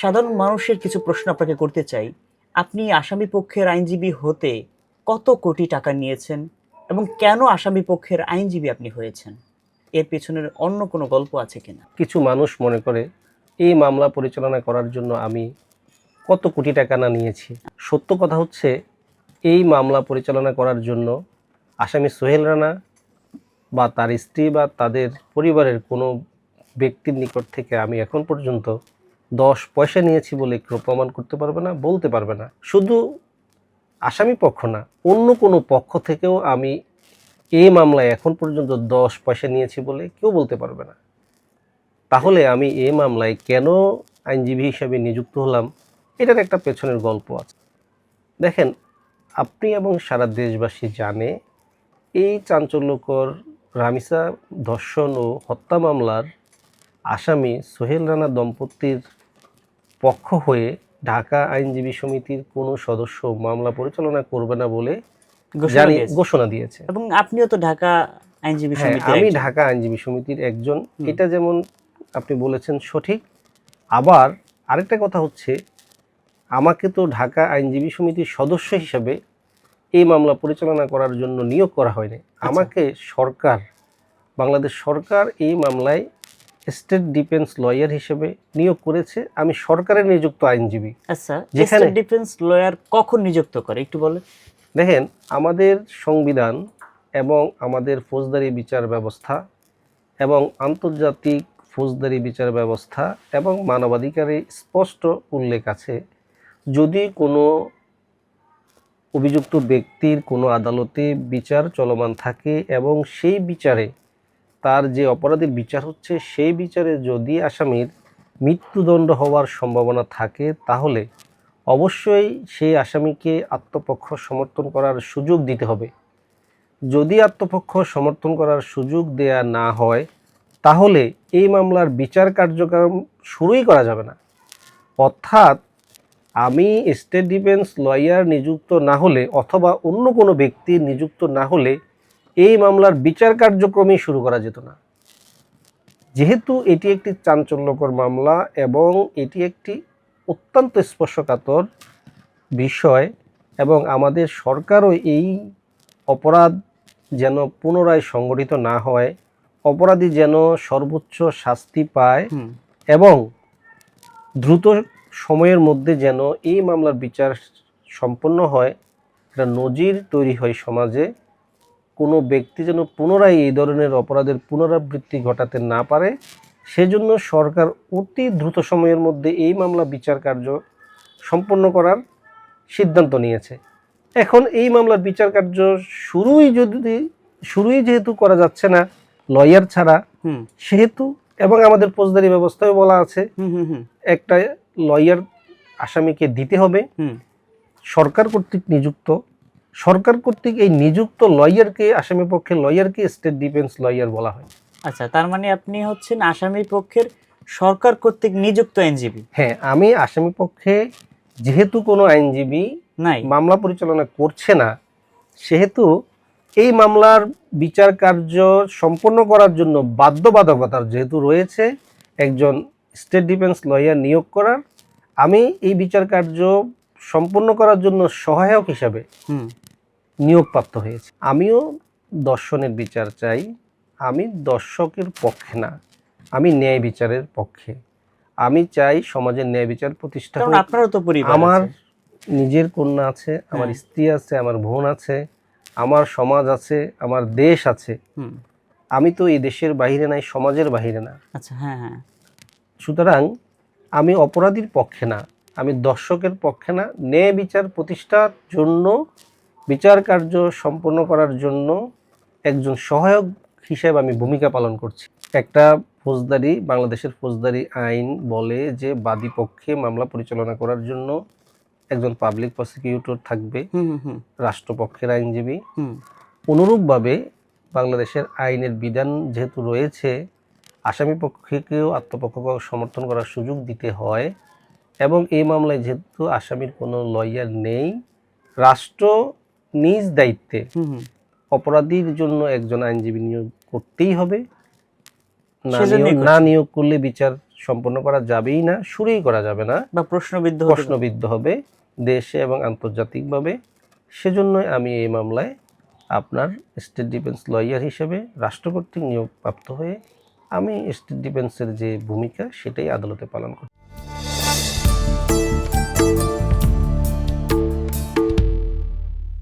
সাধারণ মানুষের কিছু প্রশ্ন আপনাকে করতে চাই। আপনি আসামি পক্ষের আইনজীবী হতে কত কোটি টাকা নিয়েছেন এবং কেন আসামি পক্ষের আইনজীবী আপনি হয়েছেন? এর পেছনের অন্য কোনো গল্প আছে কিনা? কিছু মানুষ মনে করে এই মামলা পরিচালনা করার জন্য আমি কত কোটি টাকা না নিয়েছি। সত্য কথা হচ্ছে, এই মামলা পরিচালনা করার জন্য আসামি সোহেল রানা বা তার স্ত্রী বা তাদের পরিবারের কোনো ব্যক্তির নিকট থেকে আমি এখন পর্যন্ত 10 পয়সা নিয়েছি বলে কেউ প্রমাণ করতে পারবে না, বলতে পারবে না। শুধু আসামি পক্ষ না, অন্য কোনো পক্ষ থেকেও আমি এই মামলায় এখন পর্যন্ত 10 পয়সা নিয়েছি বলে কেউ বলতে পারবে না। তাহলে আমি এই মামলায় কেন আইনজীবী হিসেবে নিযুক্ত হলাম, এটার একটা পেছনের গল্প আছে। দেখেন, আপনি এবং সারা দেশবাসী জানে এই চাঞ্চল্যকর রামিসা ধর্ষণ ও হত্যা মামলার আসামি সোহেল রানা দম্পতির পক্ষ হয়ে ঢাকা আইনজীবী সমিতির কোনো সদস্য মামলা পরিচালনা করবে না বলে ঘোষণা দিয়েছে। এবং আপনিও তো ঢাকা আইনজীবী সমিতির আমি একজন। ঢাকা আইনজীবী সমিতির একজন, এটা যেমন আপনি বলেছেন সঠিক। আবার আরেকটা কথা হচ্ছে, আমাকে তো ঢাকা আইনজীবী সমিতির সদস্য হিসেবে এই মামলা পরিচালনা করার জন্য নিয়োগ করা হয়নি। আমাকে সরকার, বাংলাদেশ সরকার এই মামলায় স্টেট ডিফেন্স লয়ার হিসেবে নিয়োগ করেছে। আমি সরকারের নিযুক্ত আইনজীবী। আচ্ছা, স্টেট ডিফেন্স লয়ার কখন নিযুক্ত করে একটু বলেন। দেখেন, আমাদের সংবিধান এবং আমাদের ফৌজদারি বিচার ব্যবস্থা এবং আন্তর্জাতিক ফৌজদারি বিচার ব্যবস্থা এবং মানবাধিকারে স্পষ্ট উল্লেখ আছে, যদি কোনো অভিযুক্ত ব্যক্তির কোনো আদালতে বিচার চলমান থাকে এবং সেই বিচারে তার যে অপরাধের বিচার হচ্ছে, সেই বিচারে যদি আসামির মৃত্যুদণ্ড হওয়ার সম্ভাবনা থাকে, তাহলে অবশ্যই সেই আসামিকে আত্মপক্ষ সমর্থন করার সুযোগ দিতে হবে। যদি আত্মপক্ষ সমর্থন করার সুযোগ দেয়া না হয়, তাহলে এই মামলার বিচার কার্যক্রম শুরুই করা যাবে না। অর্থাৎ আমি স্টেট ডিফেন্স লয়ার নিযুক্ত না হলে অথবা অন্য কোনো ব্যক্তি নিযুক্ত না হলে এই মামলার বিচার কার্যক্রমই শুরু করা যেত না। যেহেতু এটি একটি চাঞ্চল্যকর মামলা এবং এটি একটি অত্যন্ত স্পর্শকাতর বিষয় এবং আমাদের সরকারও এই অপরাধ যেন পুনরায় সংগঠিত না হয়, অপরাধী যেন সর্বোচ্চ শাস্তি পায় এবং দ্রুত সময়ের মধ্যে যেন এই মামলার বিচার সম্পন্ন হয়, একটা নজির তৈরি হয় সমাজে, কোনো ব্যক্তি যেন পুনরায় এই ধরনের অপরাধের পুনরাবৃত্তি ঘটাতে না পারে, সেজন্য সরকার অতি দ্রুত সময়ের মধ্যে এই মামলা বিচার কার্য সম্পন্ন করার সিদ্ধান্ত নিয়েছে। এখন এই মামলার বিচার কার্য শুরুই যেহেতু করা যাচ্ছে না লয়ার ছাড়া, সেহেতু এবং আমাদের ফৌজদারি ব্যবস্থায় বলা আছে একটা লয়ার আসামিকে দিতে হবে, সরকার কর্তৃক নিযুক্ত। সরকার কর্তৃক এই নিযুক্ত লয়ারকে, আসামি পক্ষের লয়ারকে স্টেট ডিফেন্স লয়ার বলা হয়। আচ্ছা, তার মানে আপনি হচ্ছেন আসামি পক্ষের সরকার কর্তৃক নিযুক্ত আইনজীবী। হ্যাঁ, আমি আসামি পক্ষে যেহেতু কোনো আইনজীবী নাই মামলা পরিচালনা করছে না, সেহেতু এই মামলার বিচার কার্য সম্পন্ন করার জন্য বাধ্যবাধকতার যেহেতু রয়েছে একজন স্টেট ডিফেন্স লয়ার নিয়োগ করার, আমি এই বিচার কার্য সম্পন্ন করার জন্য সহায়ক হিসাবে নিয়োগপ্রাপ্ত হয়েছে। আমিও দর্শনের বিচার চাই। আমি দর্শকের পক্ষে না, আমি ন্যায় বিচারের পক্ষে। আমি চাই সমাজের ন্যায় বিচার প্রতিষ্ঠা হোক। আপনারও তো পরিবার, আমার নিজের কন্যা আছে, আমার স্ত্রী আছে, আমার বোন আছে, আমার সমাজ আছে, আমার দেশ আছে। আমি তো এই দেশের বাইরে নাই, সমাজের বাইরে না। আচ্ছা, হ্যাঁ হ্যাঁ। সুতরাং আমি অপরাধীর পক্ষে না, আমি দর্শকের পক্ষে না। ন্যায় বিচার প্রতিষ্ঠার জন্য, বিচার কার্য সম্পন্ন করার জন্য একজন সহায়ক হিসেবে আমি ভূমিকা পালন করছি। একটা ফৌজদারি, বাংলাদেশের ফৌজদারি আইন বলে যে বাদী পক্ষে মামলা পরিচালনা করার জন্য একজন পাবলিক প্রসিকিউটর থাকবে, রাষ্ট্রপক্ষের আইনজীবী। অনুরূপভাবে বাংলাদেশের আইনের বিধান যেহেতু রয়েছে, আসামি পক্ষকেও আত্মপক্ষকে সমর্থন করার সুযোগ দিতে হয় এবং এই মামলায় যেহেতু আসামির কোনো লয়ার নেই, রাষ্ট্র নিজ দায়িত্বে অপরাধীর জন্য একজন আইনজীবী নিয়োগ করতেই হবে। না নিয়োগ করলে বিচার সম্পন্ন করা যাবেই না, শুরুই করা যাবে না, বা প্রশ্নবিদ্ধ হতে পারে। প্রশ্নবিদ্ধ হবে দেশে এবং আন্তর্জাতিকভাবে। সেজন্যই আমি এই মামলায় আপনার স্টেট ডিফেন্স লয়ার হিসেবে রাষ্ট্র কর্তৃক নিয়োগপ্রাপ্ত হয়ে আমি স্টেট ডিফেন্সের যে ভূমিকা সেটাই আদালতে পালন করি।